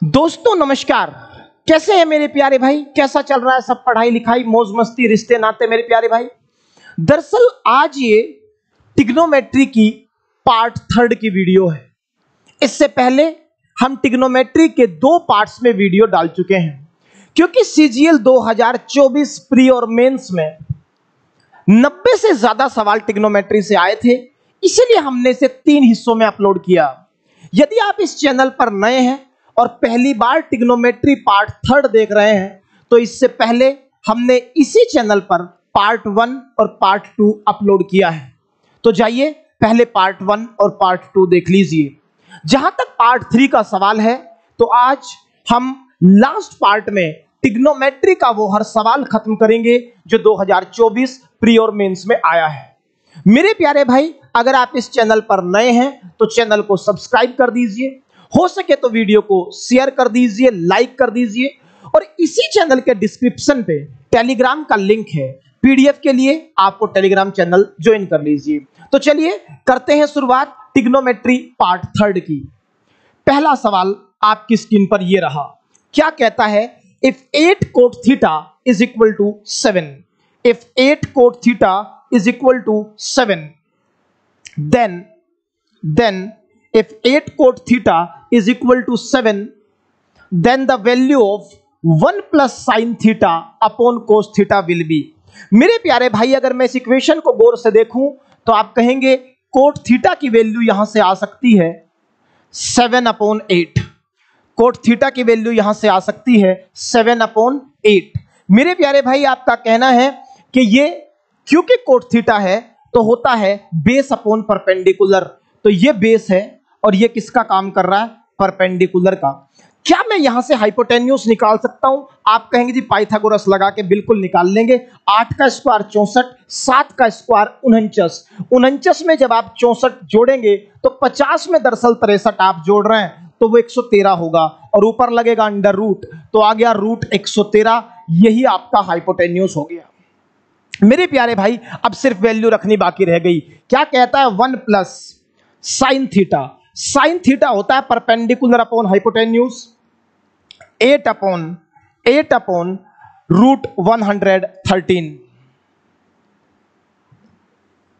दोस्तों नमस्कार। कैसे हैं मेरे प्यारे भाई? कैसा चल रहा है सब? पढ़ाई लिखाई, मौज मस्ती, रिश्ते नाते मेरे प्यारे भाई। दरअसल आज ये ट्रिग्नोमेट्री की पार्ट 3 की वीडियो है। इससे पहले हम ट्रिग्नोमेट्री के 2 पार्ट्स में वीडियो डाल चुके हैं, क्योंकि सीजीएल 2024 प्री और मेंस में 90 से ज्यादा सवाल ट्रिग्नोमेट्री से आए थे, इसलिए हमने इसे 3 हिस्सों में अपलोड किया। यदि आप इस चैनल पर नए हैं और पहली बार ट्रिग्नोमेट्री पार्ट 3 देख रहे हैं, तो इससे पहले हमने इसी चैनल पर पार्ट 1 और पार्ट 2 अपलोड किया है। तो जाइए पहले पार्ट 1 और पार्ट 2 देख लीजिए। जहां तक पार्ट 3 का सवाल है, तो आज हम लास्ट पार्ट में ट्रिग्नोमेट्री का वो हर सवाल खत्म करेंगे जो 2024 प्री और मेंस में आया है। मेरे प्यारे भाई, अगर आप इस चैनल पर नए हैं तो चैनल को सब्सक्राइब कर दीजिए, हो सके तो वीडियो को शेयर कर दीजिए, लाइक कर दीजिए, और इसी चैनल के डिस्क्रिप्शन पे टेलीग्राम का लिंक है। पीडीएफ के लिए आपको टेलीग्राम चैनल ज्वाइन कर लीजिए। तो चलिए करते हैं शुरुआत ट्रिग्नोमेट्री पार्ट 3 की। पहला सवाल आपकी स्क्रीन पर ये रहा। क्या कहता है? If 8 cot theta is equal to 7, if 8 cot theta is equal to 7, then if 8 cot theta is equal to 7, then the value of 1 plus sin theta upon cos theta will be। मेरे प्यारे भाई, अगर मैं इस equation को गौर से देखूं तो आप कहेंगे कोट थीटा की वैल्यू यहां से आ सकती है 7/8। कोट थीटा की वैल्यू यहां से आ सकती है 7/8। मेरे प्यारे भाई, आपका कहना है कि ये क्योंकि कोट थीटा है तो होता है बेस अपॉन परपेंडिकुलर, तो ये बेस है और ये किसका काम कर रहा है? परपेंडिकुलर का। क्या मैं यहां से हाइपोटेन्यूज निकाल सकता हूं? आप कहेंगे जी पाइथागोरस लगा के बिल्कुल निकाल लेंगे। 8 का स्क्वायर 64, 7 का स्क्वायर 49, 49 में जब आप 64 जोड़ेंगे तो 50 में दरअसल 63 आप जोड़ रहे हैं, तो वो 113 होगा, और ऊपर लगेगा अंडर रूट, तो आ गया रूट 113। यही आपका हाइपोटेन्यूज हो गया। मेरे प्यारे भाई, अब सिर्फ वैल्यू रखनी बाकी रह गई। क्या कहता है? 1 plus sine theta. Sine theta होता है perpendicular upon hypotenuse. 8 upon root 113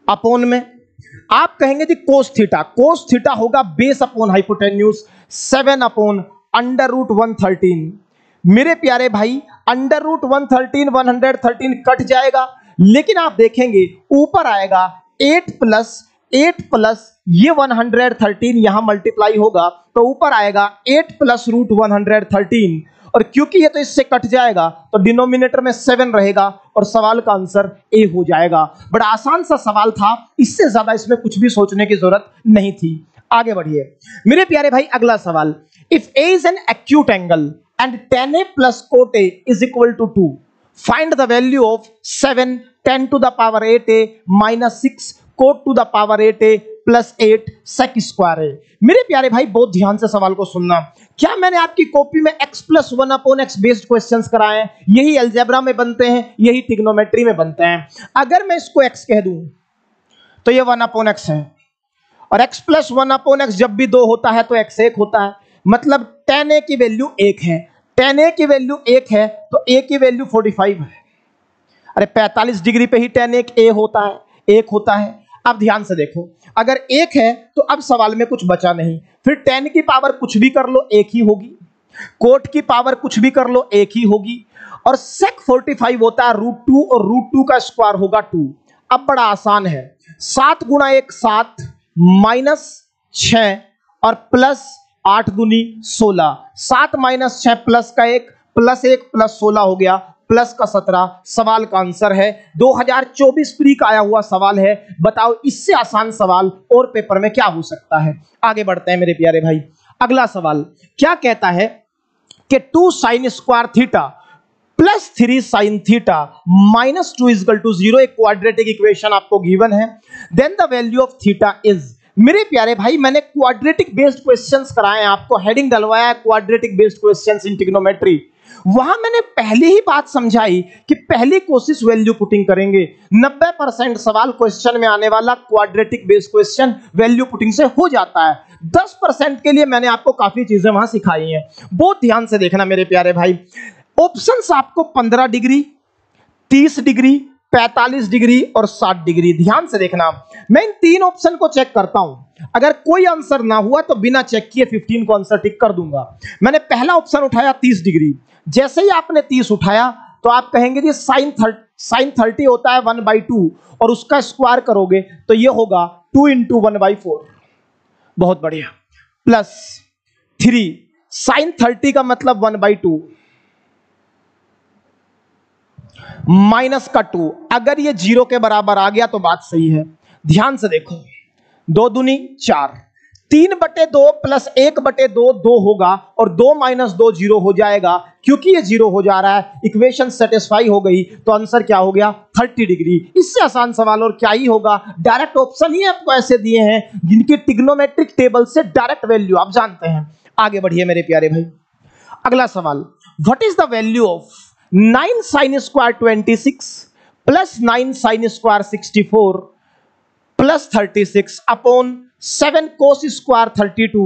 upon में आप कहेंगे जी कोस थीटा। कोस थीटा होगा base upon hypotenuse 7 upon under root 113। मेरे प्यारे भाई, अंडर रूट 113 कट जाएगा, लेकिन आप देखेंगे ऊपर आएगा 8 प्लस ये 113 यहां मल्टीप्लाई होगा, तो ऊपर आएगा 8 प्लस रूट 113, और क्योंकि ये तो इससे कट जाएगा तो डिनोमिनेटर में 7 रहेगा और सवाल का आंसर ए हो जाएगा। बड़ा आसान सा सवाल था, इससे ज्यादा इसमें कुछ भी सोचने की जरूरत नहीं थी। आगे बढ़िए मेरे प्यारे भाई, अगला सवाल। If A is an acute angle and tan a plus cot a is equal to 2, find the value of 7 10 to the power 8a minus 6 cot to the power 8a plus 8 sec square a। मेरे प्यारे भाई, बहुत ध्यान से सवाल को सुनना। क्या मैंने आपकी कॉपी में x plus 1 upon x based questions कराए हैं? यही अलजेब्रा में बनते हैं, यही ट्रिग्नोमेट्री में बनते हैं। अगर मैं इसको x कह दूं तो ये 1 upon x है, और x plus 1 upon x जब भी 2 होता है तो x 1 होता है, मतलब tan a की वैल्यू 1 है। tan a की वैल्यू 1 है तो a की वैल्यू 45 है। अरे 45 डिग्री पे ही tan a होता है, 1 होता है। अब ध्यान से देखो, अगर 1 है तो अब सवाल में कुछ बचा नहीं, फिर tan की पावर कुछ भी कर लो 1 ही होगी, कोट की पावर कुछ भी कर लो 1 ही होगी, और sec 45 होता है √2, और √2 का स्क्वायर होगा 2। अब बड़ा आसान है, 7 गुणा 1 7 माइनस 6 और प्लस 8 दूनी 16, 7 माइनस 6 प्लस का 1 प्लस 1 प्लस 16 हो गया, प्लस का 17। सवाल का आंसर है 2024 प्री का आया हुआ सवाल है। बताओ इससे आसान सवाल और पेपर में क्या हो सकता है? आगे बढ़ते हैं मेरे प्यारे भाई। अगला सवाल क्या कहता है कि 2 sin square theta plus 3 sin theta minus 2 is equal to 0 एक क्वाड्रेटिक इक्वेशन आपको गिवन है। Then the value of theta is. मेरे प्यारे भाई, मैंने क्वाड्रेटिक बेस्ड क्वेश्चंस कराए हैं, आपको हेडिंग डलवाया है quadratic based questions in trigonometry. वहां मैंने पहले ही बात समझाई कि पहली कोशिश वैल्यू पुटिंग करेंगे। 90% सवाल क्वेश्चन में आने वाला quadratic base question value putting से हो जाता है। 10% के लिए मैंने आपको काफी चीजें वहां सिखाई हैं, बहुत ध्यान से देखना मेरे प्यारे भाई। ऑप्शंस आपको 15 डिग्री, 30 डिग्री, 45 डिग्री और 60 डिग्री, ध्यान से देखना। मैं इन 3 ऑप्शन को चेक करता हूं, अगर कोई आंसर ना हुआ तो बिना चेक किए 15 को आंसर टिक कर दूंगा। मैंने पहला ऑप्शन उठाया 30 डिग्री। जैसे ही आपने 30 उठाया तो आप कहेंगे जी साइन 30 होता है 1/2 और उसका स्क्वायर करोगे तो ये होगा 2 × 1/4। बहुत बढ़िया। प्लस 3 साइन 30 का मतलब 1/2 माइनस का 2, अगर ये 0 के बराबर आ गया तो बात सही है। ध्यान से देखो, 2 दूनी 4, 3/2 प्लस 1/2 2 होगा और 2 - 2 0 हो जाएगा। क्योंकि ये 0 हो जा रहा है, इक्वेशन सेटिस्फाई हो गई तो आंसर क्या हो गया 30 डिग्री। इससे आसान सवाल और क्या ही होगा। डायरेक्ट ऑप्शन ही आपको ऐसे दिए हैं जिनकी ट्रिग्नोमेट्रिक टेबल से डायरेक्ट वैल्यू आप जानते हैं। आगे बढ़िए मेरे प्यारे भाई। अगला सवाल, what is the value of 9 sin square 26 plus 9 sin square 64 plus 36 upon 7 cos square 32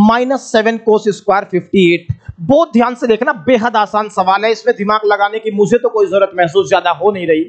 minus 7 cos square 58। बहुत ध्यान से देखना, बेहद आसान सवाल है, इसमें दिमाग लगाने की मुझे तो कोई जरूरत महसूस ज्यादा हो नहीं रही।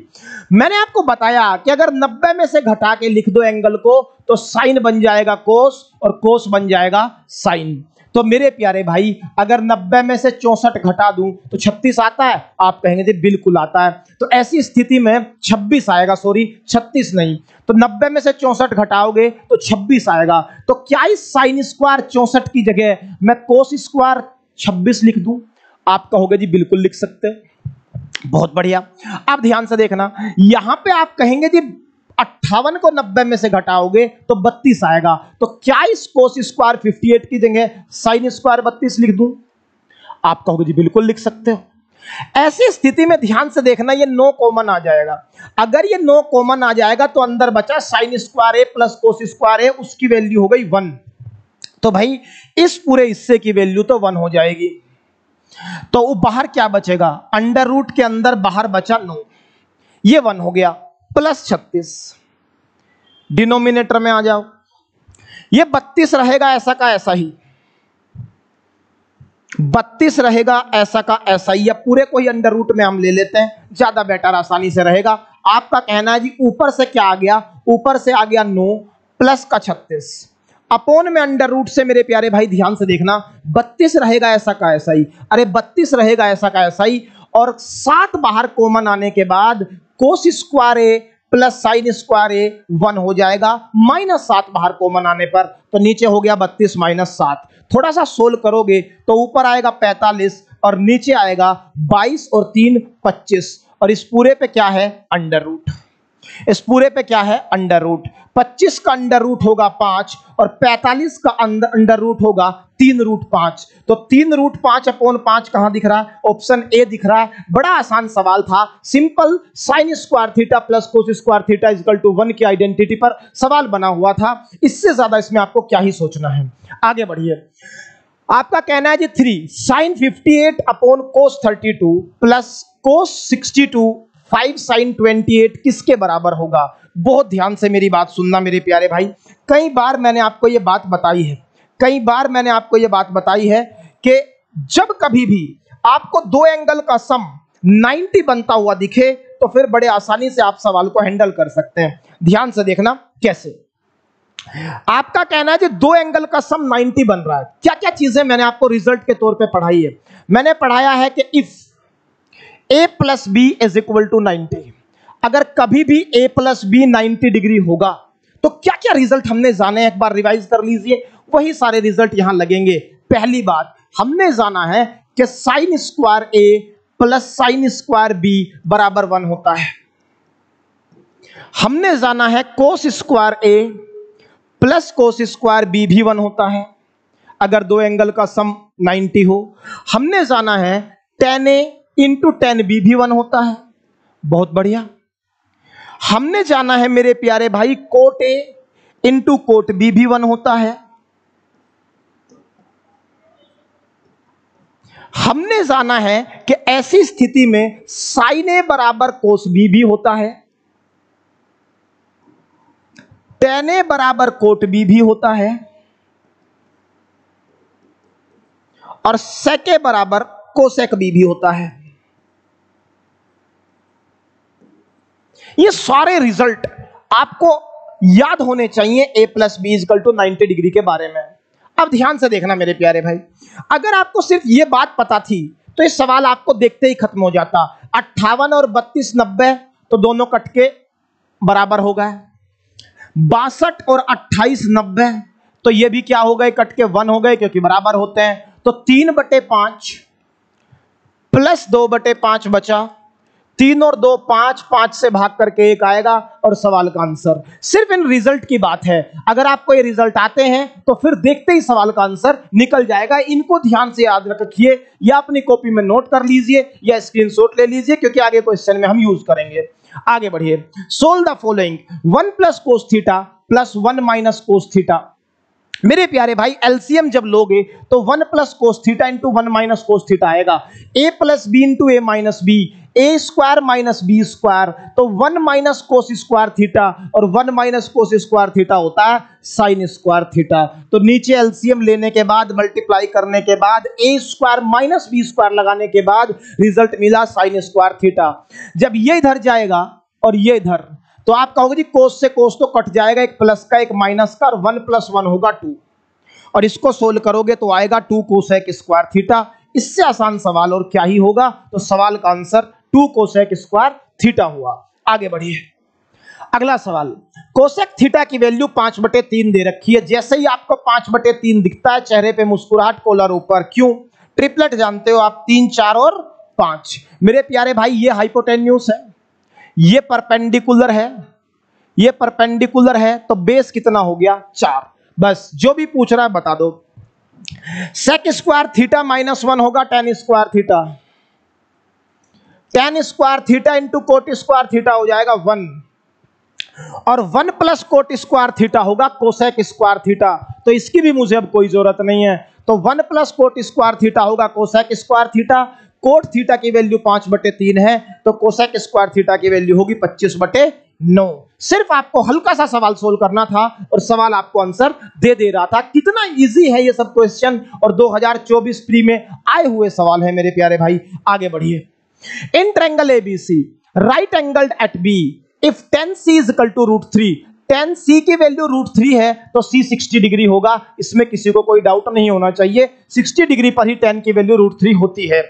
मैंने आपको बताया कि अगर 90 में से घटा के लिख दो एंगल को तो साइन बन जाएगा कोस और कोस बन जाएगा साइन। तो मेरे प्यारे भाई, अगर 90 में से 64 घटा दूं तो 36 आता है, आप कहेंगे जी बिल्कुल आता है। तो ऐसी स्थिति में 26 आएगा, सॉरी 36 नहीं, तो 90 में से 64 घटाओगे तो 26 आएगा। तो क्या इस साइन स्क्वायर 64 की जगह मैं कोस स्क्वायर 26 लिख दूं? आप कहोगे जी बिल्कुल लिख सकते हैं। बहुत बढ़िया। अब ध्यान से देखना, यहां पे आप कहेंगे जी 58 को 90 में से घटाओगे तो 32 आएगा। तो क्या इस कोस स्क्वायर 58 की जगह साइन स्क्वायर 32 लिख दूं? आप कहोगे जी बिल्कुल लिख सकते हो। ऐसी स्थिति में ध्यान से देखना, ये 9 कॉमन आ जाएगा। अगर ये 9 कॉमन आ जाएगा तो अंदर बचा साइन स्क्वायर ए प्लस कोस स्क्वायर ए, उसकी वैल्यू हो गई 1। तो भाई इस पूरे हिस्से की वैल्यू तो 1 हो जाएगी। तो वो बाहर क्या बचेगा, अंडर रूट के अंदर बाहर बचा 9, ये 1 हो गया, प्लस 36। डिनोमिनेटर में आ जाओ, ये 32 रहेगा ऐसा का ऐसा ही, 32 रहेगा ऐसा का ऐसा ही, या पूरे को ही अंडर रूट में हम ले लेते हैं, ज्यादा बेटर आसानी से रहेगा। आपका कहना है जी ऊपर से क्या आ गया, ऊपर से आ गया 9 प्लस का 36 अपोन में अंडर रूट से। मेरे प्यारे भाई ध्यान से देखना, 32 रहेगा ऐसा का ऐसा ही, अरे 32 रहेगा ऐसा का ऐसा ही, और 7 बाहर कॉमन आने के बाद कोस स्क्वायर ए प्लस साइन स्क्वायर ए 1 हो जाएगा, माइनस 7 बाहर कॉमन आने पर, तो नीचे हो गया 32 माइनस 7। थोड़ा सा सोल्व करोगे तो ऊपर आएगा 45 और नीचे आएगा 22 और 3 25, और इस पूरे पे क्या है अंडर रूट, इस पूरे पे क्या है अंडर रूट। 25 का अंडर रूट होगा 5 और 45 का अंडर रूट होगा 3√5। तो 3√5 अपॉन 5 कहां दिख रहा है, ऑप्शन ए दिख रहा है। बड़ा आसान सवाल था, simple sine square theta plus cos square theta equal to 1 की आइडेंटिटी पर सवाल बना हुआ था। इससे ज्यादा इसमें आपको क्या ही सोचना है। आगे बढ़िए, आपका कहना है जी 3 sine 58 upon cos 32 plus cos 62 5 sine 28 किसके बराबर होगा। बहुत ध्यान से मेरी बात सुनना मेरे प्यारे भाई, कई बार मैंने आपको यह बात बताई है, कई बार मैंने आपको यह बात बताई है कि जब कभी भी आपको दो एंगल का सम 90 बनता हुआ दिखे तो फिर बड़े आसानी से आप सवाल को हैंडल कर सकते हैं। ध्यान से देखना कैसे। आपका कहना है कि दो एंगल का सम 90 बन रहा है, क्या क्या चीजें मैंने आपको रिजल्ट के तौर पे पढ़ाई है। मैंने पढ़ाया है कि if a plus B is equal to 90, अगर कभी भी a प्लस बी 90 डिग्री होगा तो क्या क्या रिजल्ट हमने जाने, एक बार रिवाइज कर लीजिए, वही सारे रिजल्ट यहां लगेंगे। पहली बात हमने जाना है कि sine square a plus sine square b बराबर 1 होता है। हमने जाना है cos square a plus cos square b भी 1 होता है अगर दो एंगल का सम 90 हो। हमने जाना है tan a into tan b भी 1 होता है। बहुत बढ़िया। हमने जाना है मेरे प्यारे भाई cot a into cot b भी 1 होता है। हमने जाना है कि ऐसी स्थिति में साइन ए बराबर कोस बी भी होता है, टेन ए बराबर कोट बी भी होता है, और सेक ए बराबर कोसेक बी भी होता है। ये सारे रिजल्ट आपको याद होने चाहिए A plus B is equal to 90 degree के बारे में। अब ध्यान से देखना मेरे प्यारे भाई, अगर आपको सिर्फ ये बात पता थी तो ये सवाल आपको देखते ही खत्म हो जाता। 58 और 32 90 तो दोनों कट के बराबर हो गए। 62 और 28 90 तो ये भी क्या हो गए, कट के 1 हो गए क्योंकि बराबर होते हैं। तो 3/5 प्लस 2/5 बचा, 3 और 2 5, 5 से भाग करके 1 आएगा और सवाल का आंसर। सिर्फ इन रिजल्ट की बात है, अगर आपको ये रिजल्ट आते हैं तो फिर देखते ही सवाल का आंसर निकल जाएगा। इनको ध्यान से याद रखिए या अपनी कॉपी में नोट कर लीजिए या स्क्रीनशॉट ले लीजिए, क्योंकि आगे क्वेश्चन में हम यूज करेंगे। आगे बढ़िए, solve the following 1 plus cos theta plus 1 minus cos theta. मेरे प्यारे भाई एलसीएम जब लोगे तो 1 plus cos theta into 1 minus cos theta आएगा। ए प्लस बी इंटू ए माइनस बी, ए स्क्वायर माइनस बी स्क्वायर, तो 1 माइनस कोस स्क्वायर थीटा, और 1 minus cos square theta होता है साइन स्क्वायर थीटा। तो नीचे एलसीएम लेने के बाद मल्टीप्लाई करने के बाद ए स्क्वायर माइनस बी स्क्वायर लगाने के बाद रिजल्ट मिला साइन स्क्वायर थीटा। जब ये इधर जाएगा और ये इधर, तो आप कहोगे जी कोस से कोस तो कट जाएगा, एक प्लस का एक माइनस का, और 1 + 1 होगा 2, और इसको सोल्व करोगे तो आएगा 2 कोसेक स्क्वायर थीटा। इससे आसान सवाल और क्या ही होगा। तो सवाल का आंसर 2 कोसेक स्क्वायर थीटा हुआ। आगे बढ़िए, अगला सवाल, कोसेक थीटा की वैल्यू 5/3 दे रखी है। जैसे ही आपको 5/3 दिखता है चेहरे पे मुस्कुराहट, कॉलर ऊपर, क्यों? ट्रिपलेट जानते हो आप, 3 4 और 5। मेरे प्यारे भाई ये हाइपोटेन्यूस है, ये परपेंडिकुलर है, ये परपेंडिकुलर है, तो बेस कितना हो गया? 4। बस जो भी पूछ रहा है बता दो। सेक स्क्वायर थीटा -1 होगा tan square theta, tan square theta into coat square theta हो जाएगा 1, और 1 प्लस कोट स्क्वायर थीटा होगा कोसेक स्क्वायर थीटा। तो इसकी भी मुझे अब कोई जरूरत नहीं है। तो 1 प्लस कोट स्क्वायर थीटा होगा cosec square theta. Cot theta की वैल्यू 5/3 है, तो कोसेक स्क्वायर थीटा की वैल्यू होगी 25/9। सिर्फ आपको हल्का सा सवाल सोल्व करना था और सवाल आपको आंसर दे दे रहा था। कितना इजी है ये सब क्वेश्चन, और 2024 प्री में आए हुए सवाल है मेरे प्यारे भाई। आगे बढ़िए, in triangle ABC right angled at B if tan c is equal to √3, tan c की वैल्यू √3 है तो c 60 डिग्री होगा। इसमें किसी को कोई डाउट नहीं होना चाहिए, 60 डिग्री पर ही tan की वैल्यू √3 होती है।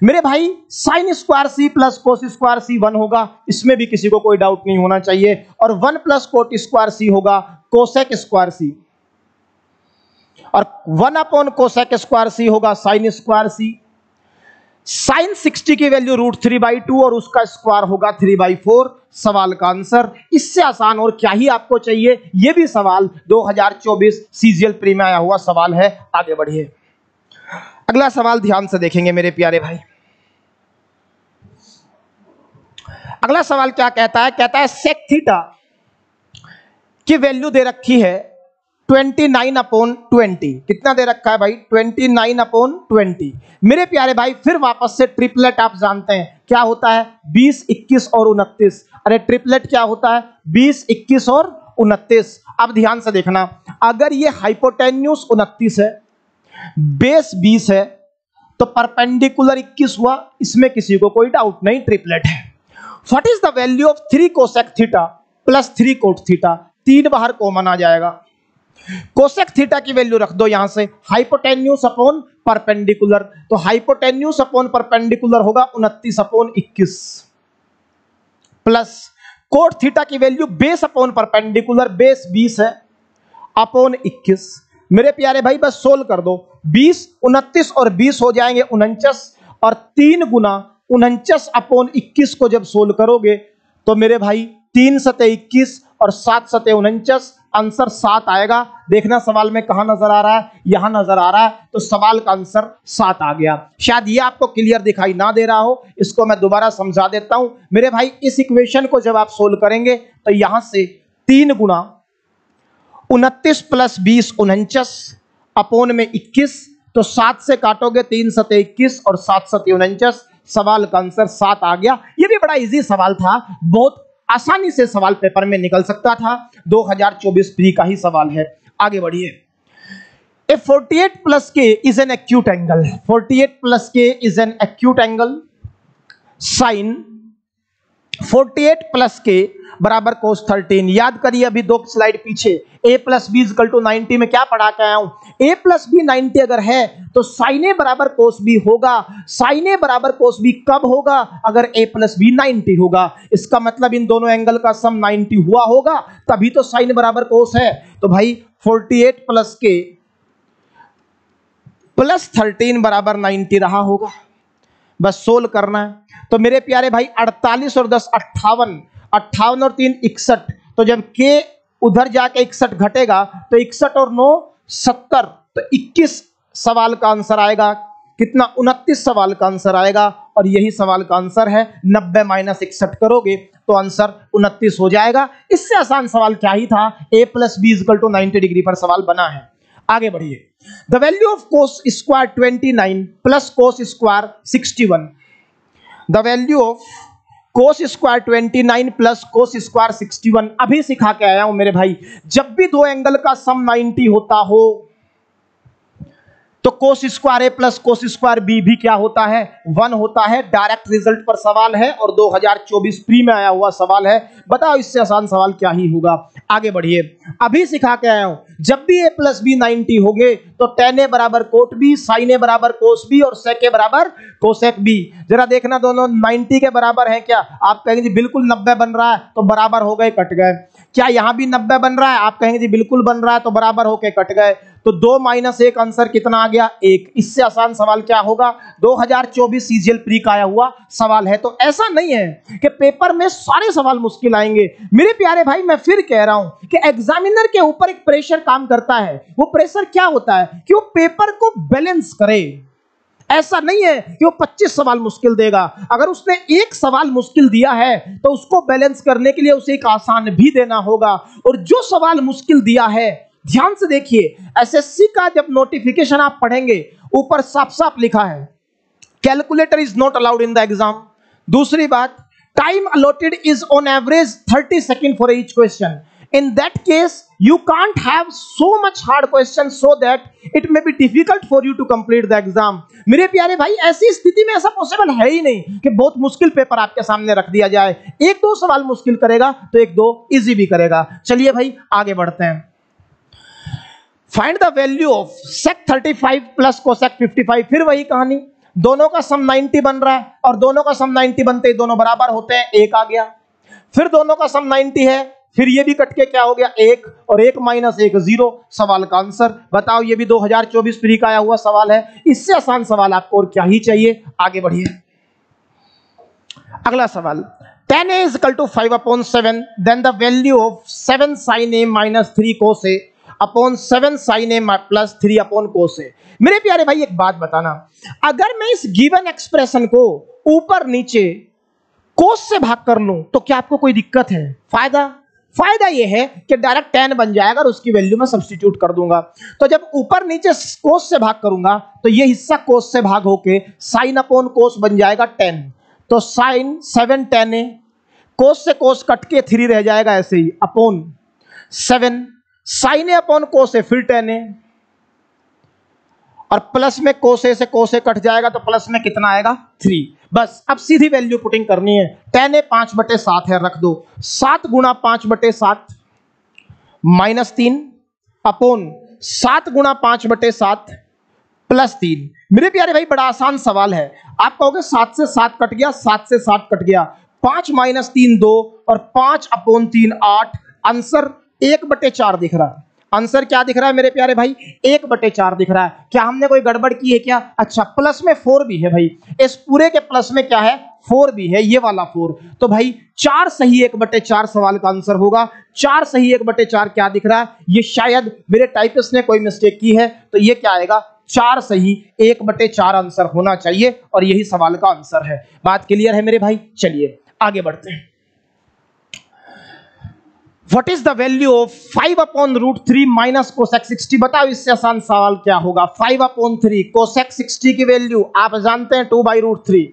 मेरे भाई sine square c plus cos square c 1 होगा, इसमें भी किसी को कोई डाउट नहीं होना चाहिए। और 1 प्लस कोट स्क्वायर c होगा कोसेक स्क्वायर c, और 1 कोसेक स्क्वायर c होगा साइन स्क्वायर c। साइन 60 की वैल्यू √3/2 और उसका स्क्वायर होगा 3/4। सवाल का आंसर। इससे आसान और क्या ही आपको चाहिए। यह भी सवाल 2024 सीजीएल प्री में आया हुआ सवाल है। आगे बढ़िए, अगला सवाल ध्यान से देखेंगे मेरे प्यारे भाई। अगला सवाल क्या कहता है? कहता है सेक थीटा की वैल्यू दे रखी है 29/20। कितना दे रखा है भाई? 29/20। मेरे प्यारे भाई फिर वापस से ट्रिपलेट आप जानते हैं क्या होता है, 20, 21 और 29। अरे ट्रिपलेट क्या होता है? 20, 21 और 29। अब ध्यान से देखना, अगर ये हाइपोटेन्यूस 29 है, बेस 20 है, तो परपेंडिकुलर 21 हुआ। इसमें किसी को कोई डाउट नहीं, ट्रिपलेट है। What is the value of 3 cosec theta plus 3 cot theta? 3 बाहर कॉमन आ जाएगा। कोसेक थीटा की वैल्यू रख दो यहां से, हाइपोटेन्यूस अपॉन परपेंडिकुलर, तो हाइपोटेन्यूस अपॉन परपेंडिकुलर होगा 29/21 प्लस कोट थीटा की value base upon perpendicular, base 20 है, अपॉन 21। मेरे प्यारे भाई बस सोल्व कर दो, 20, 29 और 20 हो जाएंगे 49, और 3 गुना 49/21 को जब सोल्व करोगे तो मेरे भाई 3 सते 21 और 7 सते 49, आंसर 7 आएगा। देखना सवाल में कहां नजर आ रहा है, यहां नजर आ रहा है, तो सवाल का आंसर 7 आ गया। शायद ये आपको क्लियर दिखाई ना दे रहा हो, इसको मैं दोबारा समझा देता हूं। मेरे भाई इस इक्वेशन को जब आप सोल्व करेंगे तो यहां से 3 गुना 29 प्लस 20 49 अपॉन में 21, तो 7 से काटोगे 3 सते 21 और 7 सते 49, सवाल का आंसर 7 आ गया। ये भी बड़ा इजी सवाल था, बहुत आसानी से सवाल पेपर में निकल सकता था, 2024 प्री का ही सवाल है। आगे बढ़िए। A 48 plus k is an acute angle. 48 plus k is an acute angle. Sin 48 plus k बराबर cos 13। याद करिए अभी 2 स्लाइड पीछे a plus b equal to 90 में क्या पढ़ा के आया हूं, a plus b 90 अगर है तो sin a बराबर cos b होगा। sin a बराबर cos b कब होगा, अगर a plus b 90 होगा। इसका मतलब इन दोनों एंगल का सम 90 हुआ होगा, तभी तो sin बराबर cos है। तो भाई 48 plus k प्लस 13 बराबर 90 रहा होगा। बस सोल्व करना है। तो मेरे प्यारे भाई 48 और 10 58, 58 और 3 61, तो जब k उधर जाके 61 घटेगा तो 61 और 9 70, तो 21 सवाल का आंसर आएगा। कितना, 29 सवाल का आंसर आएगा। और यही सवाल का आंसर है। 90 माइनस 61 करोगे तो आंसर 29 हो जाएगा। इससे आसान सवाल क्या ही था, a plus B equal to 90 degree पर सवाल बना है। आगे बढ़िए। The value of cos square 29 plus cos square 61। The value of cos square 29 plus cos square 61 अभी सिखा के आया हूं मेरे भाई। जब भी दो एंगल का सम 90 होता हो तो कोस स्क्वायर ए प्लस कोस स्क्वायर बी भी क्या होता है, 1 होता है। डायरेक्ट रिजल्ट पर सवाल है और 2024 प्री में आया हुआ सवाल है। बताओ इससे आसान सवाल क्या ही होगा। आगे बढ़िए। अभी सिखा के आया हूं, जब भी a प्लस बी 90 होंगे तो tan a बराबर कोट बी, sin a बराबर कोस बी और sec a बराबर कोसेक बी। जरा देखना दोनों 90 के बराबर है क्या, आप कहेंगे जी बिल्कुल 90 बन रहा है, तो बराबर हो गए कट गए। क्या यहां भी 90 बन रहा है, आप कहेंगे जी बिल्कुल बन रहा है, तो बराबर होके कट गए। तो 2 माइनस 1 आंसर कितना आ गया, 1। इससे आसान सवाल क्या होगा, 2024 सीजीएल प्री का आया हुआ सवाल है। तो ऐसा नहीं है कि पेपर में सारे सवाल मुश्किल आएंगे मेरे प्यारे भाई। मैं फिर कह रहा हूं कि एग्जामिनर के ऊपर एक प्रेशर काम करता है। वो प्रेशर क्या होता है कि वो पेपर को बैलेंस करे। ऐसा नहीं है कि वो 25 सवाल मुश्किल देगा। अगर उसने एक सवाल मुश्किल दिया है तो उसको बैलेंस करने के लिए उसे एक आसान भी देना होगा। और जो सवाल मुश्किल दिया है, ध्यान से देखिए, एसएससी का जब नोटिफिकेशन आप पढ़ेंगे ऊपर साफ साफ लिखा है calculator is not allowed in the exam. दूसरी बात, time allotted is on average 30 second for each question. In that case, you can't have so much hard questions so that it may be difficult for you to complete the exam. मेरे प्यारे भाई, ऐसी स्थिति में ऐसा possible है ही नहीं कि बहुत मुश्किल पेपर आपके सामने रख दिया जाए। एक दो सवाल मुश्किल करेगा तो एक दो इजी भी करेगा। चलिए भाई आगे बढ़ते हैं। Find the value of sec 35 plus cosec 55। फिर वही कहानी, दोनों का सम 90 बन रहा है और दोनों का सम 90 बनते ही दोनों बराबर होते हैं, 1 आ गया। फिर दोनों का सम 90 है, फिर ये भी कट के क्या हो गया, 1 और 1 माइनस 1 0। सवाल का आंसर बताओ। ये भी 2024 प्री का आया हुआ सवाल है। इससे आसान सवाल आपको और क्या ही चाहिए। आगे बढ़िए। अगला सवाल, tan a is equal to 5/7, then the value of 7 sin a minus 3 cos a upon 7 sin a plus 3 upon cos a। मेरे प्यारे भाई एक बात बताना, अगर मैं इस गिवन एक्सप्रेशन को ऊपर नीचे कोस से भाग कर लूं तो क्या आपको कोई दिक्कत है? फायदा यह है कि डायरेक्ट tan बन जाएगा और उसकी वैल्यू में सब्स्टिट्यूट कर दूंगा। तो जब ऊपर नीचे कोस से भाग करूंगा तो यह हिस्सा कोस से भाग होके साइन अपॉन कोस बन जाएगा tan। तो साइन 7 tan a, कोस से कोस कट के 3 रह जाएगा ऐसे ही, upon 7 sine a upon cos a, फिर tan a, और प्लस में कोस a से कोस a कट जाएगा तो प्लस में कितना आएगा, 3। बस अब सीधी वैल्यू पुटिंग करनी है। tan a 5/7 है, रख दो। 7 गुणा 5/7 माइनस 3 अपॉन 7 गुणा 5/7 प्लस 3। मेरे प्यारे भाई बड़ा आसान सवाल है। आप कहोगे 7 से 7 कट गया, 7 से 7 कट गया, 5 माइनस 3 2 और 5 अपॉन 3 8। आंसर 1/4 दिख रहा है। आंसर क्या दिख रहा है मेरे प्यारे भाई, 1/4 दिख रहा है। क्या हमने कोई गड़बड़ की है क्या? अच्छा, प्लस में 4 भी है भाई, इस पूरे के प्लस में क्या है, 4 भी है, ये वाला 4। तो भाई 4 सही 1/4 सवाल का आंसर होगा। 4 सही 1/4 क्या दिख रहा है, ये शायद मेरे टाइपिस्ट ने कोई मिस्टेक की है, तो ये क्या आएगा, 4 सही 1/4 आंसर होना चाहिए और यही सवाल का आंसर है। बात क्लियर है मेरे भाई? चलिए आगे बढ़ते हैं। What is the value of 5/√3 minus cosec 60? बताओ इससे आसान सवाल क्या होगा। 5/3 कोसेक 60 की वैल्यू आप जानते हैं 2/√3।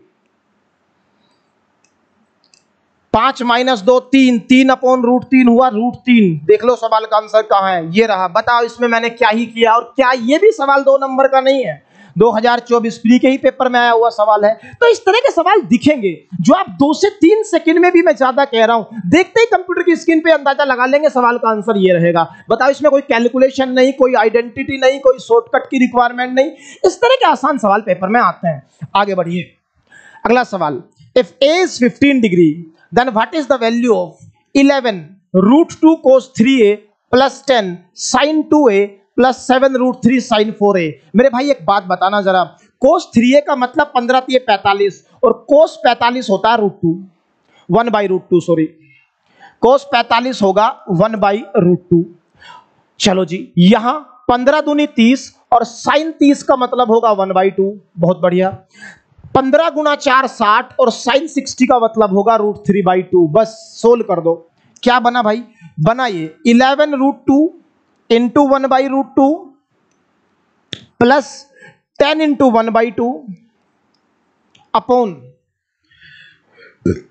5 - 2 3, 3/√3 हुआ √3। देख लो सवाल का आंसर कहां है, ये रहा। बताओ इसमें मैंने क्या ही किया, और क्या ये भी सवाल 2 नंबर का नहीं है, 2024 प्री के ही पेपर में आया हुआ सवाल है। तो इस तरह के सवाल दिखेंगे जो आप 2 से 3 सेकंड में भी, मैं ज्यादा कह रहा हूं, देखते ही कंप्यूटर की स्क्रीन पे अंदाजा लगा लेंगे सवाल का आंसर ये रहेगा। बताओ इसमें कोई कैलकुलेशन नहीं, कोई आइडेंटिटी नहीं, कोई शॉर्टकट की रिक्वायरमेंट नहीं। इस तरह के आसान सवाल पेपर में आते हैं। आगे बढ़िए, अगला सवाल। If a is 15 degree, then what is the value of 11√2 cos 3a plus 10 sin 2a plus 7√3 sin 4a? मेरे भाई एक बात बताना जरा, cos 3a का मतलब 15 × 3 = 45 और cos 45 होता है √2, 1/√2 सॉरी, cos 45 होगा 1/√2। चलो जी, यहां 15 दूनी 30 और sin 30 का मतलब होगा 1/2। बहुत बढ़िया। 15 × 4 60 और sin 60 का मतलब होगा √3/2। बस सोल्व कर दो। क्या बना भाई? बना ये 11√2 × 1/√2 प्लस 10 × 1/2 अपॉन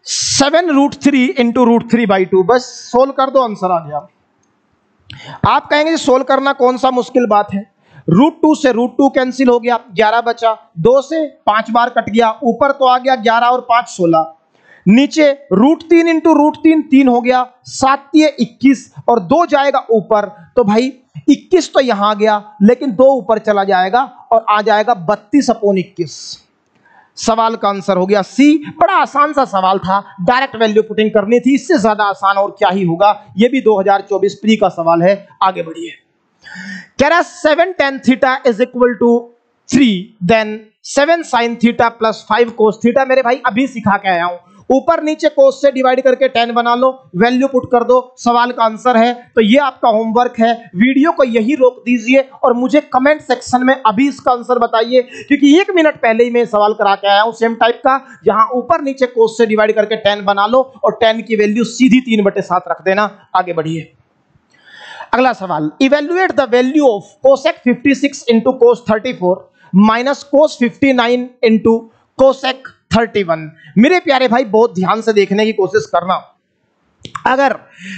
7√3 × √3/2। बस सोल्व कर दो, आंसर आ गया। आप कहेंगे सोल्व करना कौन सा मुश्किल बात है, √2 से √2 कैंसिल हो गया, 11 बचा, 2 से 5 बार कट गया, ऊपर तो आ गया 11 और 5 16, नीचे √3 × √3 3 हो गया, 7 × 21 और 2 जाएगा ऊपर, तो भाई 21 तो यहां आ गया लेकिन 2 ऊपर चला जाएगा और आ जाएगा 32/21। सवाल का आंसर हो गया सी। बड़ा आसान सा सवाल था, डायरेक्ट वैल्यू पुटिंग करनी थी, इससे ज्यादा आसान और क्या ही होगा। यह भी 2024 प्री का सवाल है। आगे बढ़िए, कह रहा 7 tan theta is equal to 3, then 7 sin theta plus 5 cos theta. मेरे भाई अभी सिखा के आया हूं, ऊपर नीचे cos से डिवाइड करके tan बना लो, वैल्यू पुट कर दो, सवाल का आंसर है। तो ये आपका होमवर्क है, वीडियो को यही रोक दीजिए और मुझे कमेंट सेक्शन में अभी इसका आंसर बताइए, क्योंकि 1 मिनट पहले ही मैं सवाल करा के आया हूं सेम टाइप का, जहां ऊपर नीचे cos से डिवाइड करके tan बना लो और tan की वैल्यू सीधी 3/7 रख देना। आगे बढ़िए, अगला सवाल। Evaluate the value of cosec 56 × cos 34 minus cos 59 × cosec 31। मेरे प्यारे भाई बहुत ध्यान से देखने की कोशिश करना। अगर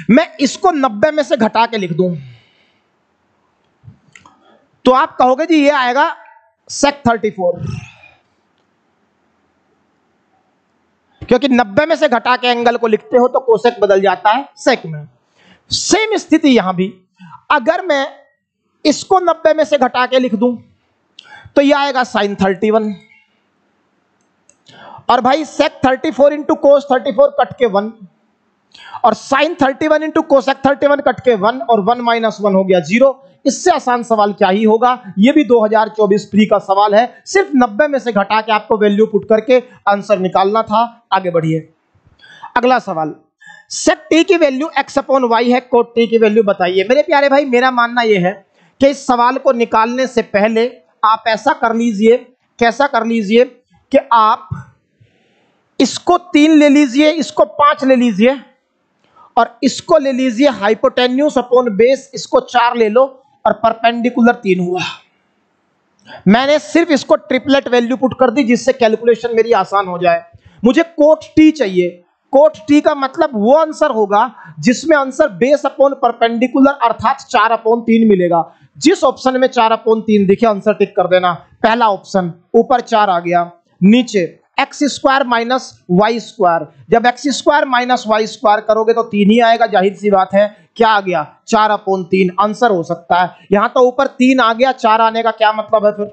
मैं इसको 90 में से घटा के लिख दूं तो आप कहोगे जी ये आएगा sec 34, क्योंकि 90 में से घटा के एंगल को लिखते हो तो कोसेक बदल जाता है sec में। सेम स्थिति यहां भी, अगर मैं इसको 90 में से घटा के लिख दूं तो यह आएगा sin 31, और भाई sec 34 × cos 34 कट के 1 और sin 31 × cosec 31 कट के 1 और 1 - 1 हो गया 0। इससे आसान सवाल क्या ही होगा। यह भी 2024 प्री का सवाल है, सिर्फ 90 में से घटा के आपको वैल्यू पुट करके आंसर निकालना था। आगे बढ़िए, अगला सवाल। sec t की वैल्यू x/y है, cot t की वैल्यू बताइए। मेरे प्यारे भाई मेरा मानना यह है कि इस सवाल को निकालने से पहले आप ऐसा कर लीजिए, कैसा कर लीजिए कि आप इसको 3 ले लीजिए, इसको 5 ले लीजिए और इसको ले लीजिए हाइपोटेन्यूज अपॉन बेस, इसको 4 ले लो और परपेंडिकुलर 3 हुआ। मैंने सिर्फ इसको ट्रिपलेट वैल्यू पुट कर दी जिससे कैलकुलेशन मेरी आसान हो जाए। मुझे कोट टी चाहिए। कोट टी का मतलब वो आंसर होगा जिसमें आंसर बेस अपॉन परपेंडिकुलर अर्थात 4/3 मिलेगा। जिस ऑप्शन में 4/3 दिखे आंसर टिक कर देना। पहला ऑप्शन, ऊपर 4 आ गया, नीचे x² - y²। जब x² - y² करोगे तो 3 ही आएगा, जाहिर सी बात है। क्या आ गया? 4/3 आंसर हो सकता है। यहां तो ऊपर 3 आ गया, 4 आने का क्या मतलब है? फिर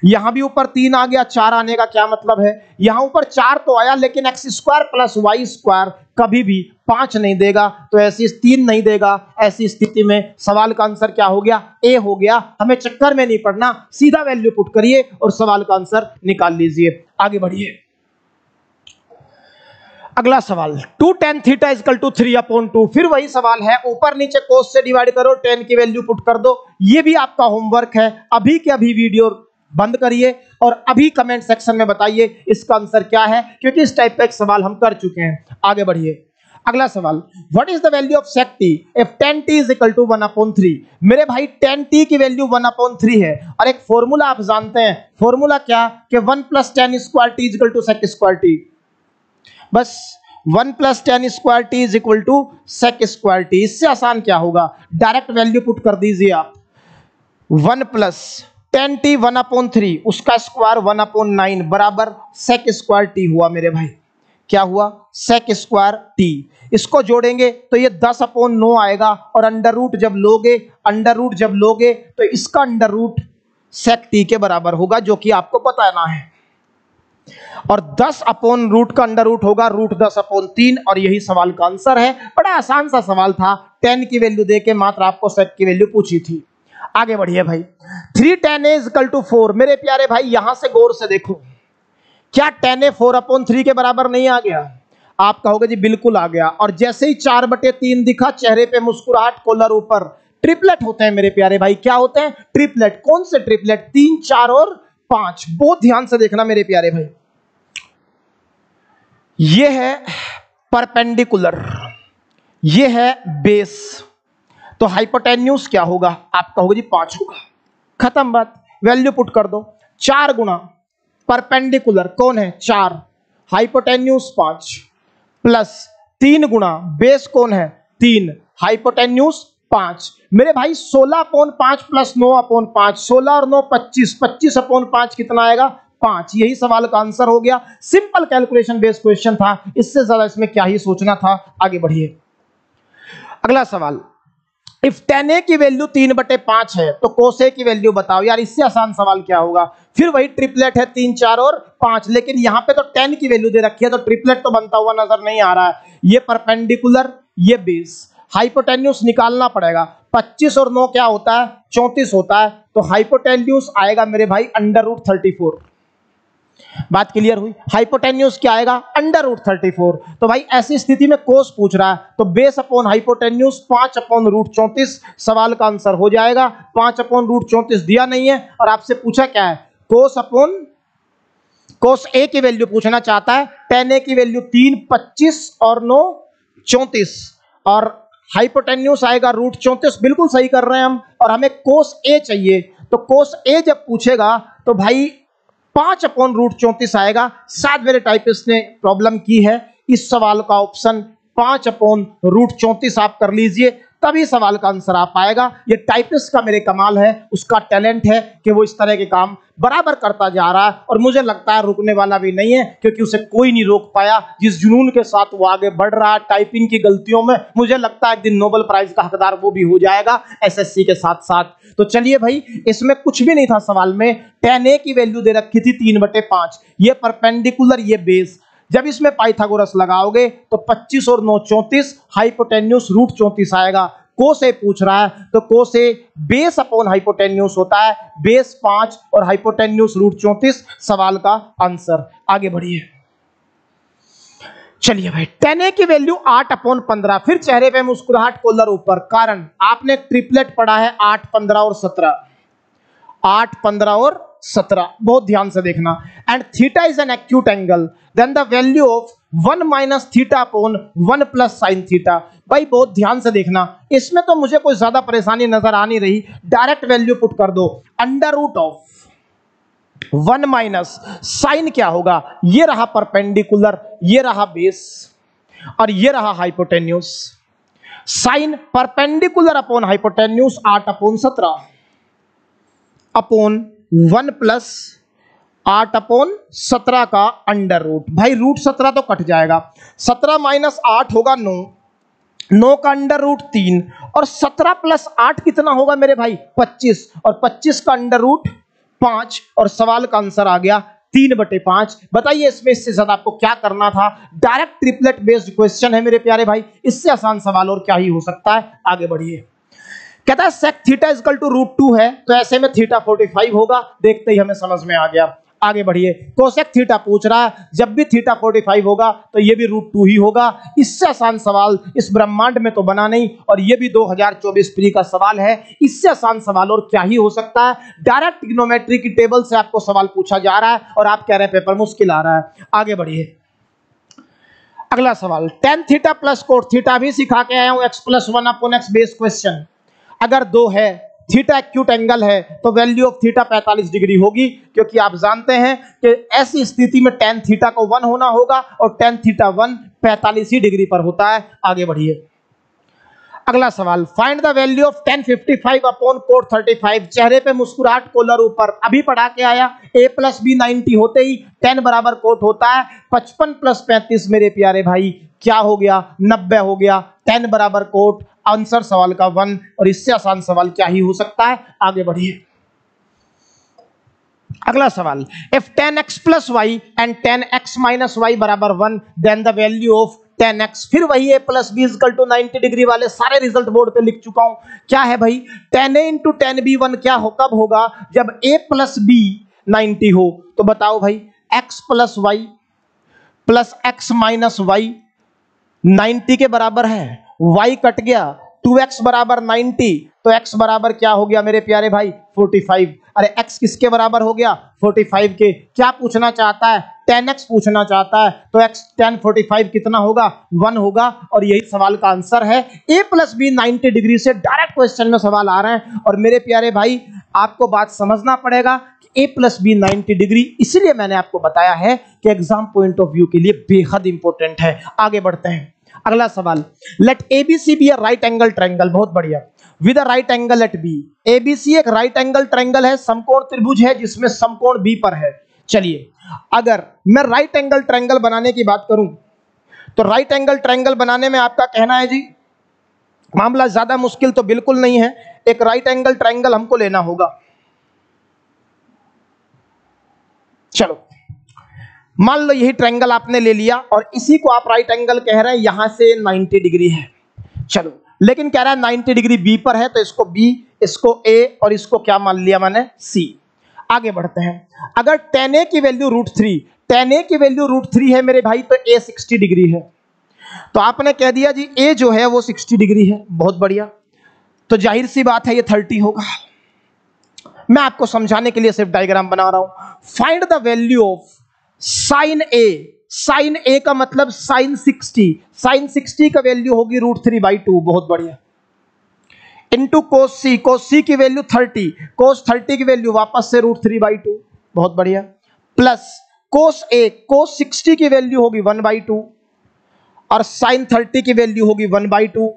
यहां भी ऊपर 3 आ गया, 4 आने का क्या मतलब है? यहां ऊपर 4 तो आया लेकिन x² + y² कभी भी 5 नहीं देगा, तो ऐसी 3 नहीं देगा। ऐसी स्थिति में सवाल का आंसर क्या हो गया? ए हो गया। हमें चक्कर में नहीं पड़ना, सीधा वैल्यू पुट करिए और सवाल का आंसर निकाल लीजिए। आगे बढ़िए, अगला सवाल। 2 tan θ = 3/2। फिर वही सवाल है, ऊपर नीचे cos से डिवाइड करो, tan की वैल्यू पुट कर दो। ये भी आपका होमवर्क है। अभी के अभी वीडियो बंद करिए और अभी कमेंट सेक्शन में बताइए इसका आंसर क्या है, क्योंकि इस टाइप का एक सवाल हम कर चुके हैं। आगे बढ़िए, अगला सवाल, what is the value of sec t if tan t is equal to 1/3? मेरे भाई tan t की वैल्यू 1/3 है और एक फॉर्मूला आप जानते हैं, फॉर्मूला क्या कि 1 + tan square t equal to sec square t। बस 1 + tan square t is equal to sec square t। इससे आसान क्या होगा, डायरेक्ट वैल्यू पुट कर दीजिए आप। 1 + tan t 1/3 उसका स्क्वायर 1/9 बराबर sec स्क्वायर t हुआ मेरे भाई। क्या हुआ, sec स्क्वायर t। इसको जोड़ेंगे तो ये 10/9 आएगा और अंडर रूट जब लोगे तो इसका अंडर रूट sec t के बराबर होगा, जो कि आपको बताना है। और 10/रूट का अंडर रूट होगा √10/3 और यही सवाल का आंसर है। बड़ा आसान सा सवाल था, tan की वैल्यू देके मात्र आपको sec की वैल्यू पूछी थी। आगे बढ़िए भाई, 3 tan a = 4। मेरे प्यारे भाई यहां से गौर से देखो, क्या tan a 4/3 के बराबर नहीं आ गया? आप कहोगे जी बिल्कुल आ गया। और जैसे ही 4/3 दिखा, चेहरे पे मुस्कुराहट, कॉलर ऊपर। ट्रिपलेट होते हैं मेरे प्यारे भाई, क्या होते हैं? ट्रिपलेट। कौन से ट्रिपलेट? 3, 4 और 5। बहुत ध्यान से देखना मेरे प्यारे भाई, ये है परपेंडिकुलर, ये है बेस, तो हाइपोटेन्यूज क्या होगा? आप कहोगे जी 5 होगा। खत्म बात, वैल्यू पुट कर दो। 4 गुना परपेंडिकुलर कौन है? 4, हाइपोटेन्यूज 5, प्लस 3 गुना बेस कौन है? 3, हाइपोटेन्यूज 5। मेरे भाई 16/5 प्लस 9/5, 16 और 9 25, 25/5 कितना आएगा? 5। यही सवाल का आंसर हो गया। सिंपल कैलकुलेशन बेस्ड क्वेश्चन था, इससे ज्यादा इसमें क्या ही सोचना था। आगे बढ़िए, अगला सवाल, इफ tan a की वैल्यू 3/5 है तो cos a की वैल्यू बताओ। यार इससे आसान सवाल क्या होगा? फिर वही ट्रिपलेट है, 3, 4 और 5, लेकिन यहां पे तो tan की वैल्यू दे रखी है, तो ट्रिपलेट तो बनता हुआ नजर नहीं आ रहा है। ये परपेंडिकुलर, ये बेस, हाइपोटेन्यूज निकालना पड़ेगा। 25 और 9 क्या होता है? 34 होता है, तो हाइपोटेन्यूज आएगा मेरे भाई √34। बात क्लियर हुई? हाइपोटेन्यूज क्या आएगा? √34। तो भाई ऐसी स्थिति में कोस पूछ रहा है, तो बेस अपॉन हाइपोटेन्यूज 5/√34 सवाल का आंसर हो जाएगा। 5/√34 दिया नहीं है और आपसे पूछा क्या है? कोस ए की वैल्यू पूछना चाहता है। tan a की वैल्यू 3, 25 और 9 34 और हाइपोटेन्यूज आएगा √34। बिल्कुल सही कर रहे हैं हम, और हमें कोस ए चाहिए। तो कोस ए जब पूछेगा तो भाई 5/√34 आएगा। शायद मेरे टाइपिस्ट ने प्रॉब्लम की है, इस सवाल का ऑप्शन 5/√34 आप कर लीजिए, तभी सवाल का आंसर आ पाएगा। ये टाइपिस्ट का मेरे कमाल है, उसका टैलेंट है कि वो इस तरह के काम बराबर करता जा रहा है, और मुझे लगता है रुकने वाला भी नहीं है, क्योंकि उसे कोई नहीं रोक पाया। जिस जुनून के साथ वो आगे बढ़ रहा है टाइपिंग की गलतियों में, मुझे लगता है एक दिन नोबेल प्राइज का हकदार वो भी हो जाएगा एसएससी के साथ साथ। तो चलिए भाई, इसमें कुछ भी नहीं था सवाल में। tan a की वैल्यू दे रखी थी 3/5, ये परपेंडिकुलर, ये बेस। जब इसमें पाइथागोरस लगाओगे तो 25 और 9 34, हाइपोटेन्यूज √34 आएगा। कोस ए पूछ रहा है, तो कोस ए बेस अपॉन हाइपोटेन्यूज होता है, बेस 5 और हाइपोटेन्यूज √34 सवाल का आंसर। आगे बढ़िए, चलिए भाई, tan a की वैल्यू 8/15। फिर चेहरे पे मुस्कुराहट, कॉलर ऊपर। कारण आपने ट्रिपलेट पढ़ा है 8, 15 और 17। 8, 15 और 17, बहुत ध्यान से देखना। And theta is an acute angle, then the value of 1 - θ/1 + sin θ। भाई बहुत ध्यान से देखना, इसमें तो मुझे कोई ज्यादा परेशानी नजर आ नहीं रही। डायरेक्ट वैल्यू पुट कर दो। √1 - साइन क्या होगा? ये रहा परपेंडिकुलर, ये रहा बेस और ये रहा hypotenuse. Sine perpendicular upon hypotenuse 8/17 upon 1 + 8/17 का अंडर रूट। भाई √17 तो कट जाएगा, 17 - 8 होगा 9, 9 का अंडर रूट 3 और 17 + 8 कितना होगा मेरे भाई? 25 और 25 का अंडर रूट 5 और सवाल का आंसर आ गया 3/5। बताइए इसमें इससे ज्यादा आपको क्या करना था? डायरेक्ट ट्रिपलेट बेस्ड क्वेश्चन है मेरे प्यारे भाई, इससे आसान सवाल और क्या ही हो सकता है। आगे बढ़िए, कहता है sec θ = √2 है, तो ऐसे में θ 45 होगा। देखते ही हमें समझ में आ गया। आगे बढ़िए, कोसेक थीटा पूछ रहा है, जब भी थीटा 45 होगा तो ये भी √2 ही होगा। इससे आसान सवाल इस ब्रह्मांड में तो बना नहीं, और ये भी 2024 प्री का सवाल है। इससे आसान सवाल और क्या ही हो सकता है? डायरेक्ट ट्रिग्नोमेट्री की टेबल से आपको सवाल पूछा जा रहा है और आप कह रहे हैं पेपर मुश्किल आ रहा है। आगे बढ़िए, अगला सवाल, tan theta plus cot theta भी सिखा के आया हूं, x+1/x बेस क्वेश्चन। अगर 2 है, थीटा एक्यूट एंगल है, तो वैल्यू ऑफ थीटा 45 डिग्री होगी, क्योंकि आप जानते हैं कि ऐसी स्थिति में tan थीटा को 1 होना होगा और tan थीटा 1 45 ही डिग्री पर होता है। आगे बढ़िए। अगला सवाल, find the value of tan 55 upon coat 35। चेहरे पे मुस्कुराहट, कॉलर ऊपर, अभी पढ़ा के आया, a प्लस बी 90 होते ही tan बराबर कोट होता है। 55 प्लस 35 मेरे प्यारे भाई क्या हो गया, 90 हो गया। tan बराबर कोट, आंसर सवाल का 1, और इससे आसान सवाल क्या ही हो सकता है। आगे बढ़िए। अगला सवाल, if tan x plus Y and tan x minus Y बराबर 1 then the value of tan x। फिर वही a plus B equal to 90 degree वाले सारे रिजल्ट बोर्ड पे लिख चुका हूं। क्या है भाई, tan a into tan b 1 क्या हो, कब होगा, जब a प्लस बी 90 हो। तो बताओ भाई, x plus Y plus x minus Y 90 के बराबर है, y कट गया, 2x बराबर 90, तो x बराबर क्या हो गया मेरे प्यारे भाई, 45। अरे x किसके बराबर हो गया, 45 के। क्या पूछना चाहता है, tan x पूछना चाहता है, तो x tan 45 कितना होगा, 1 होगा, और यही सवाल का आंसर है। a प्लस बी 90 डिग्री से डायरेक्ट क्वेश्चन में सवाल आ रहे हैं, और मेरे प्यारे भाई आपको बात समझना पड़ेगा कि a प्लस बी 90 डिग्री, इसलिए मैंने आपको बताया है कि एग्जाम पॉइंट ऑफ व्यू के लिए बेहद इंपॉर्टेंट है। आगे बढ़ते हैं। अगला सवाल, let ABC be a right angle triangle. बहुत बढ़िया, with a right angle at B। ABC एक राइट एंगल ट्रायंगल है, समकोण त्रिभुज है जिसमें समकोण B पर है। चलिए, अगर मैं राइट एंगल ट्रायंगल बनाने की बात करूं, तो राइट एंगल ट्रायंगल बनाने में आपका कहना है जी मामला ज्यादा मुश्किल तो बिल्कुल नहीं है। एक राइट एंगल ट्रायंगल हमको लेना होगा। चलो, मान लो यही ट्रायंगल आपने ले लिया और इसी को आप राइट एंगल कह रहे हैं, यहां से 90 डिग्री है। चलो, लेकिन कह रहा है 90 डिग्री बी पर है, तो इसको बी, इसको ए, और इसको क्या मान लिया मैंने, सी। आगे बढ़ते हैं। अगर tan a की वैल्यू √3, tan a की वैल्यू √3 है मेरे भाई, तो a 60 डिग्री है। तो आपने कह दिया जी a जो है वो 60 डिग्री है। बहुत बढ़िया, तो जाहिर सी बात है ये 30 होगा। मैं आपको समझाने के लिए सिर्फ डायग्राम बना रहा हूं। Find the value of sine a। Sine a का मतलब साइन 60, साइन 60 का वैल्यू होगी √3/2। बहुत बढ़िया, इंटू कोस c, कोस c की वैल्यू 30, कोस 30 की वैल्यू वापस से √3/2। बहुत बढ़िया, प्लस कोस a, कोस 60 की वैल्यू होगी 1/2, और साइन 30 की वैल्यू होगी 1/2।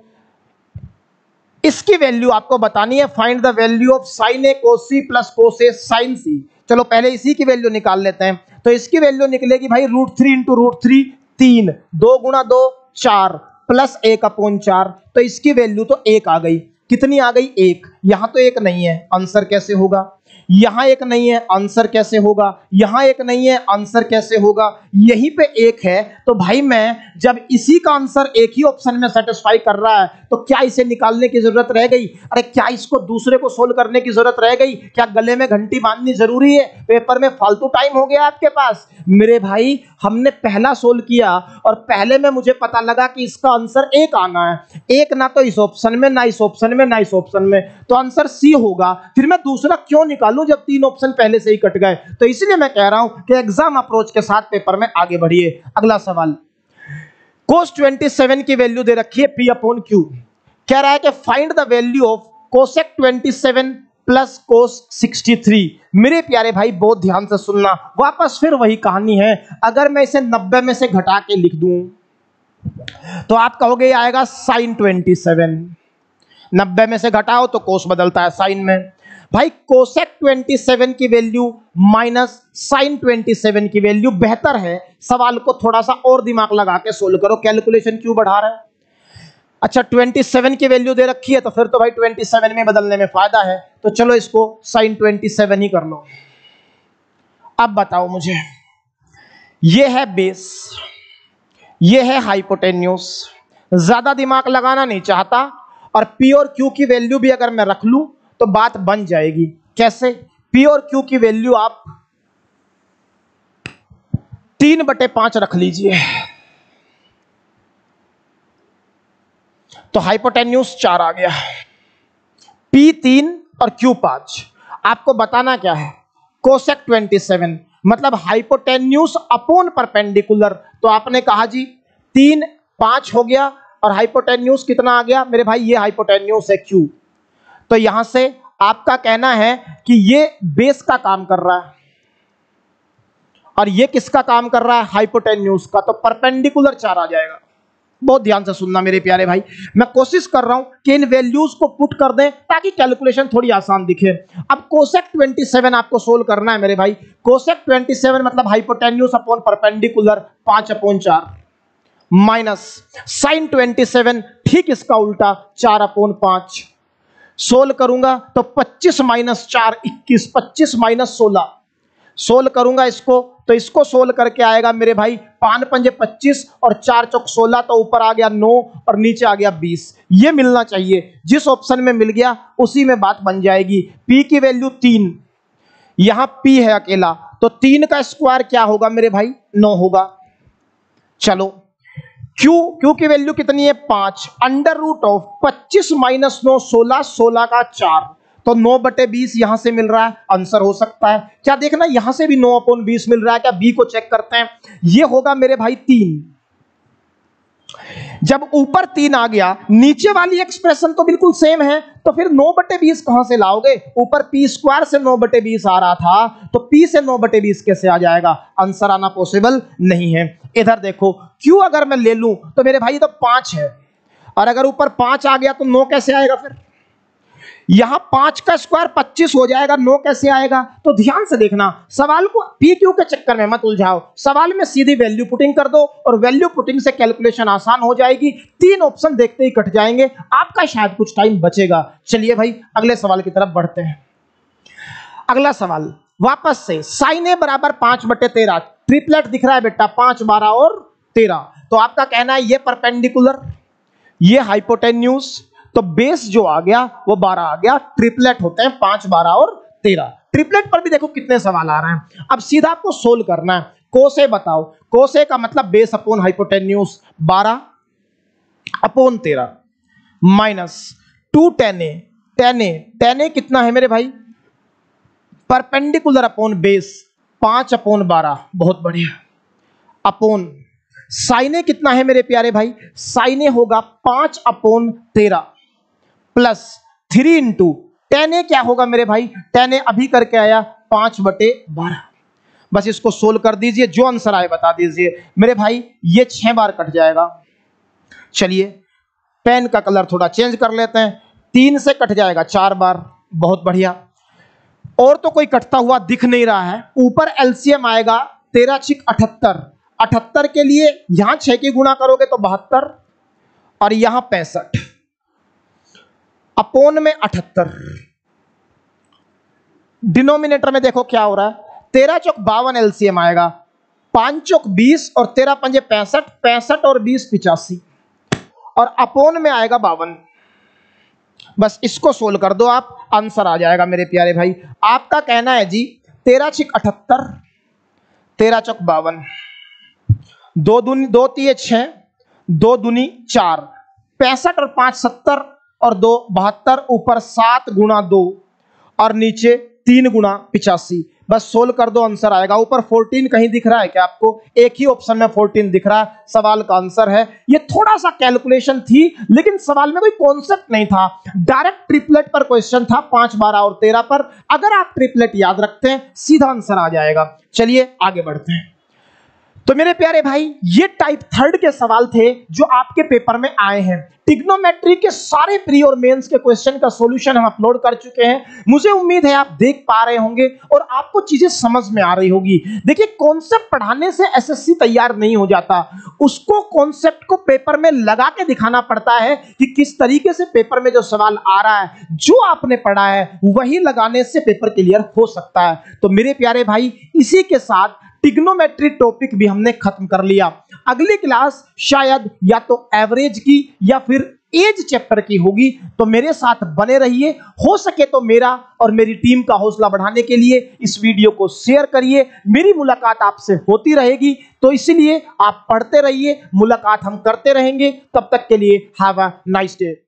इसकी वैल्यू आपको बतानी है। Find the value of sine a cos c plus cos a sine c। चलो पहले इसी की वैल्यू निकाल लेते हैं। तो इसकी वैल्यू निकलेगी भाई √3 इंटू √3, 3, 2 गुणा 2 4, प्लस 1/4। तो इसकी वैल्यू तो 1 आ गई। कितनी आ गई, 1। यहां तो 1 नहीं है, आंसर कैसे होगा। यहां 1 नहीं है, आंसर कैसे होगा। यहां 1 नहीं है, आंसर कैसे होगा। यहीं पे 1 है, तो भाई मैं जब इसी का आंसर एक ही ऑप्शन में सेटिस्फाई कर रहा है, तो क्या इसे निकालने की जरूरत रह गई। अरे क्या इसको दूसरे को सोल्व करने की जरूरत रह गई। क्या गले में घंटी बांधनी जरूरी है, पेपर में फालतू टाइम हो गया आपके पास। मेरे भाई हमने पहला सोल्व किया और पहले में मुझे पता लगा कि इसका आंसर 1 आना है। 1 ना तो इस ऑप्शन में, ना इस ऑप्शन में, ना इस ऑप्शन में, तो आंसर सी होगा। फिर मैं दूसरा क्यों निकालूं जब 3 ऑप्शन पहले से ही कट गए। तो इसलिए मैं कह रहा हूं कि एग्जाम अप्रोच के साथ पेपर में आगे बढ़िए। अगला सवाल, cos 27 की वैल्यू दे रखी है P/Q। कह रहा है कि find the value of cosec 27 plus cos 63। मेरे प्यारे भाई बहुत ध्यान से सुनना, वापस फिर वही कहानी है। अगर मैं इसे 90 में से घटा के लिख दूं तो आप कहोगे आएगा sin 27। 90 में से घटाओ तो cos बदलता है साइन में। भाई कोसेक 27 की वैल्यू माइनस साइन 27 की वैल्यू बेहतर है। सवाल को थोड़ा सा और दिमाग लगा के सोल्व करो, कैलकुलेशन क्यों बढ़ा रहा है। अच्छा 27 की वैल्यू दे रखी है, तो फिर तो भाई 27 में बदलने में फायदा है। तो चलो इसको साइन 27 ही कर लो। अब बताओ मुझे, ये है बेस, ये है हाइपोटेन्यूज। ज्यादा दिमाग लगाना नहीं चाहता, और पी और क्यू की वैल्यू भी अगर मैं रख लूं तो बात बन जाएगी। कैसे, पी और क्यू की वैल्यू आप 3/5 रख लीजिए, तो हाइपोटेन्यूज 4 आ गया। पी 3 और क्यू 5। आपको बताना क्या है, कोसेक 27 मतलब हाइपोटेन्यूज अपॉन परपेंडिकुलर। तो आपने कहा जी 3 5 हो गया, और हाइपोटेन्यूज कितना आ गया मेरे भाई, ये हाइपोटेन्यूज है Q। तो यहां से आपका कहना है कि ये बेस का काम कर रहा है और ये किसका काम कर रहा है, हाइपोटेन्यूज का। तो परपेंडिकुलर 4 आ जाएगा। बहुत ध्यान से सुनना मेरे प्यारे भाई, मैं कोशिश कर रहा हूं कि इन वैल्यूज को पुट कर दें ताकि कैलकुलेशन थोड़ी आसान दिखे। अब कोसेक 27 आपको सोल्व करना है मेरे भाई। कोसेक 27 मतलब hypotenuse upon perpendicular 5/4 minus sine 27 ठीक इसका उल्टा 4/5। सोल्व करूंगा तो 25 माइनस 4 21, 25 माइनस 16। सोल्व करूंगा इसको तो इसको सोल्व करके आएगा मेरे भाई 5 पंजे 25 और 4 चौक 16, तो ऊपर आ गया 9 और नीचे आ गया 20। ये मिलना चाहिए, जिस ऑप्शन में मिल गया उसी में बात बन जाएगी। P की वैल्यू 3, यहां P है अकेला, तो 3 का स्क्वायर क्या होगा मेरे भाई, 9 होगा। चलो Q की वैल्यू कितनी है 5, अंडर रूट ऑफ 25 माइनस 9 16, 16 का 4, तो 9/20 यहां से मिल रहा है, आंसर हो सकता है क्या, देखना यहां से भी 9/20 मिल रहा है क्या, बी को चेक करते हैं। ये होगा मेरे भाई 3। जब ऊपर 3 आ गया, नीचे वाली एक्सप्रेशन तो बिल्कुल सेम है, तो फिर 9/20 कहां से लाओगे, ऊपर पी स्क्वायर से 9/20 आ रहा था, तो पी से 9/20 कैसे आ जाएगा, आंसर आना पॉसिबल नहीं है। इधर देखो क्यू अगर मैं ले लूं तो मेरे भाई तो 5 है, और अगर ऊपर 5 आ गया तो 9 कैसे आएगा, फिर यहां 5 का स्क्वायर 25 हो जाएगा, 9 कैसे आएगा। तो ध्यान से देखना, सवाल को पी क्यू के चक्कर में मत उलझाओ, सवाल में सीधी वैल्यू पुटिंग कर दो और वैल्यू पुटिंग से कैलकुलेशन आसान हो जाएगी। 3 ऑप्शन देखते ही कट जाएंगे, आपका शायद कुछ टाइम बचेगा। चलिए भाई अगले सवाल की तरफ बढ़ते हैं। अगला सवाल वापस से साइन ए बराबर 5/13, ट्रिपलेट दिख रहा है बेटा, 5 12 और 13। तो आपका कहना है ये परपेंडिकुलर, ये हाइपोटेन्यूज, तो बेस जो आ गया वो 12 आ गया। ट्रिपलेट होते हैं 5 12 और 13। ट्रिपलेट पर भी देखो कितने सवाल आ रहे हैं। अब सीधा आपको सोल्व करना है। कोसे बताओ, कोसे का मतलब base upon hypotenuse 12/13 minus 2 tan A, tan A कितना है मेरे भाई, परपेंडिकुलर अपॉन बेस 5/12, बहुत बढ़िया, अपॉन साइन ए कितना है मेरे प्यारे भाई, साइन ए होगा 5/13 प्लस 3 इंटू tan ए क्या होगा मेरे भाई, tan ए अभी करके आया 5/12। बस इसको सोल्व कर दीजिए, जो आंसर आए बता दीजिए मेरे भाई। ये 6 बार कट जाएगा। चलिए पेन का कलर थोड़ा चेंज कर लेते हैं, 3 से कट जाएगा 4 बार, बहुत बढ़िया। और तो कोई कटता हुआ दिख नहीं रहा है। ऊपर एलसीएम आएगा 13 6 78, 78 के लिए यहां 6 की गुणा करोगे तो 72 और यहां 65 अपोन में 78। डिनोमिनेटर में देखो क्या हो रहा है, 13 चौक 52 एलसीएम आएगा, 5 चौक 20 और 13 पंजे 65, 65 और 20 85 और अपोन में आएगा 52। बस इसको सोल्व कर दो आप, आंसर आ जाएगा मेरे प्यारे भाई। आपका कहना है जी 13 6 78, 13 चौक 52, 2 दूनी 2 3 6, 2 दूनी 4, 65 और 5 70 और 2 72, ऊपर 7 गुणा 2 और नीचे 3 गुणा 85। बस सोल्व कर दो, आंसर आएगा। ऊपर 14 कहीं दिख रहा है क्या आपको, एक ही ऑप्शन में 14 दिख रहा है, सवाल का आंसर है। ये थोड़ा सा कैलकुलेशन थी लेकिन सवाल में कोई कॉन्सेप्ट नहीं था, डायरेक्ट ट्रिपलेट पर क्वेश्चन था, 5 12 और 13 पर। अगर आप ट्रिपलेट याद रखते हैं सीधा आंसर आ जाएगा। चलिए आगे बढ़ते हैं। तो मेरे प्यारे भाई ये टाइप 3 के सवाल थे जो आपके पेपर में आए हैं। ट्रिग्नोमेट्री के सारे प्री और मेंस के क्वेश्चन का सॉल्यूशन हम अपलोड कर चुके हैं। मुझे उम्मीद है आप देख पा रहे होंगे और आपको चीजें समझ में आ रही होगी। देखिए कॉन्सेप्ट पढ़ाने से एसएससी तैयार नहीं हो जाता, उसको कॉन्सेप्ट को पेपर में लगा के दिखाना पड़ता है कि किस तरीके से पेपर में जो सवाल आ रहा है, जो आपने पढ़ा है वही लगाने से पेपर क्लियर हो सकता है। तो मेरे प्यारे भाई इसी के साथ ट्रिग्नोमेट्री टॉपिक भी हमने खत्म कर लिया। अगली क्लास शायद या तो एवरेज की या फिर एज चैप्टर की होगी, तो मेरे साथ बने रहिए। हो सके तो मेरा और मेरी टीम का हौसला बढ़ाने के लिए इस वीडियो को शेयर करिए। मेरी मुलाकात आपसे होती रहेगी, तो इसलिए आप पढ़ते रहिए, मुलाकात हम करते रहेंगे। तब तक के लिए हैव अ नाइस डे।